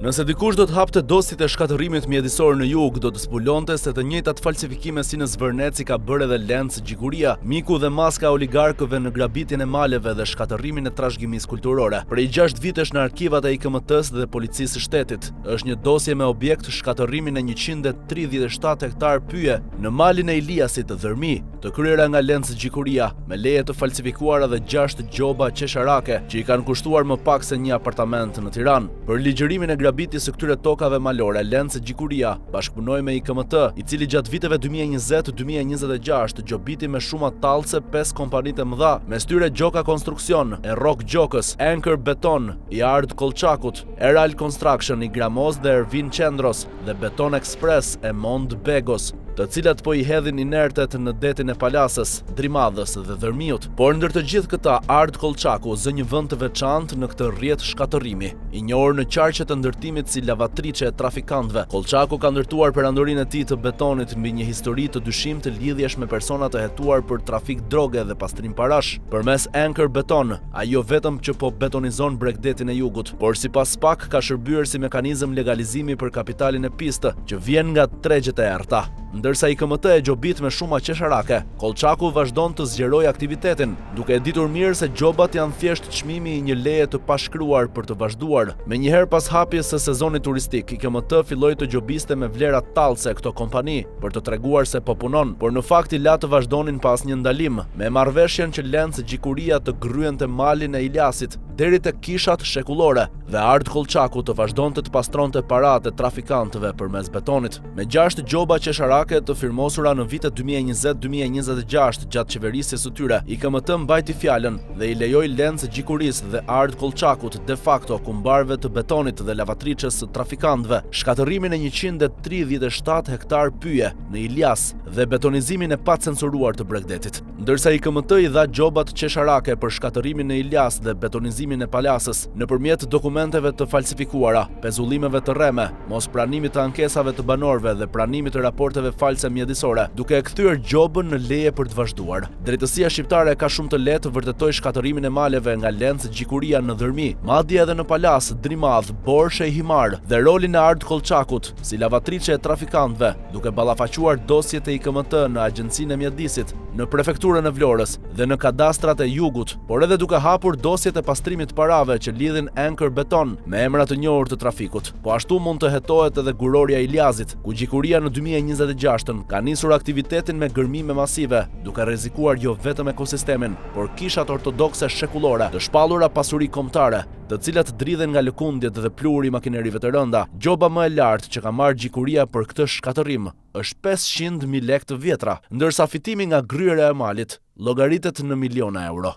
Nëse dikush do të hapte dosjet e shkatërimit mjedisor në jug, do të zbulonte se të njëjtat falsifikime si në Zvërneci ka bërë edhe Lenc Gjikuria, miku dhe maska oligarkëve në grabitjen e maleve dhe shkatërimin e trashëgimisë kulturore. Prej 6 vitesh në arkivat e IKMT-s dhe Policisë së Shtetit, është një dosje me objekt shkatërimin e 137 hektar pyje në malin e Iliasit të Dhërmi, të kryera nga Lenc Gjikuria, me leje të falsifikuara dhe 6 gjoba qesharake që i kanë kushtuar më pak se një apartament në Tiranë. Për ligjërimin e grabitjes së këtyre tokave malore, Lenc Gjikuria bashkëpunoi me IKMT, i cili gjatë viteve 2020-2026 gjobiti me shuma tallëse 5 kompanitë e mëdha, mes tyre Gjoka Konstruksion, Rock Gjokës, Anchor Beton, i Ard Kolçakut, Eral Construction, i Gramoz dhe Ervin Qendros dhe Beton Express e Mond Begos, të cilat po i hedhin inertet në detin e Palasës, Drimadhës dhe Dhërmiut. Por ndër të gjithë këta, Ard Kolçaku zë një vend të veçantë në këtë rrjet shkatërrimi, i njohur në qarqet të ndërtimit si lavatriçe e trafikantëve. Kolçaku ka ndërtuar perandorinë e tij të betonit mbi një histori të dyshim të lidhjesh me persona të hetuar për trafik droge dhe pastrim parash. Përmes Anchor Beton, ai jo vetëm që po betonizon bregdetin e jugut, por sipas SPAK ka shërbyer si mekanizëm legalizimi për kapitalin e pistë, që vjen nga tregjet e errta. Ndërsa IKMT e gjobit me shuma qesharake, Kolçaku vazhdon të zgjerojë aktivitetin, duke e ditur mirë se gjobat janë thjesht çmimi i një leje të pashkruar për të vazhduar. Menjëherë pas hapjes së sezonit turistik, IKMT filloi të gjobiste me vlera tallëse këto kompani për të treguar se po punon, por në fakt i la të vazhdonin pas një ndalim, me marrëveshjen që Lenc Gjikuria të gryente malin e Iliasit deri tek kishat shekullore dhe Ard Kolçaku të vazhdonte të pastronte paratë e trafikantëve përmes betonit. Me 6 gjoba qesharake të firmosura në vitet 2020-2026 gjatë qeverisjes së tyre, IKMT mbajti fjalën dhe i lejoi Lenc Gjikurisë dhe Ard Kolçakut de facto kumbarve të betonit dhe lavatriçes së trafikantëve, shkatërimin e 137 hektar pyje në Ilias dhe betonizimin e pacensuruar të bregdetit. Ndërsa IKMT i dha gjobat qesharake për shkatërimin e Ilias dhe betonizimin e Palasës, nëpërmjet dokumenteve të falsifikuara, pezullimeve të rreme, mos pranimit të ankesave të banorëve dhe pranimit të raporteve false mjedisore, duke e kthyer gjobën në leje për të vazhduar. Drejtësia shqiptare ka shumë të lehtë të vërtetoj shkatërimin e maleve nga Lenc Gjikuria në Dhërmi, madje edhe në Palas, Drimadh, Borshe, Himar dhe rolin e Ard Kolçakut si lavatriçe e trafikantëve, duke ballafaquar dosjet e IKMT në Agjencinë e Mjedisit, në prefekturën e Vlorës dhe në kadastrat e jugut, por edhe duke hapur dosjet e pastrimit parave që lidhin Anchor Beton me emra të njohur të trafikut. Po ashtu mund të hetohet edhe gurorja e Iliazit, ku Gjikuria në 2026 ka nisur aktivitetin me gërmime masive, duke rrezikuar jo vetëm ekosistemin, por kishat ortodokse shekullore, të shpallura pasuri kombëtare, të cilat dridhen nga lëkundjet dhe pluri i makinerive të rënda. Gjoba më e lartë që ka marrë Gjikuria për këtë shkatërim është 500.000 lekë të vjetra, ndërsa fitimi nga gryera e malit llogaritet në miliona euro.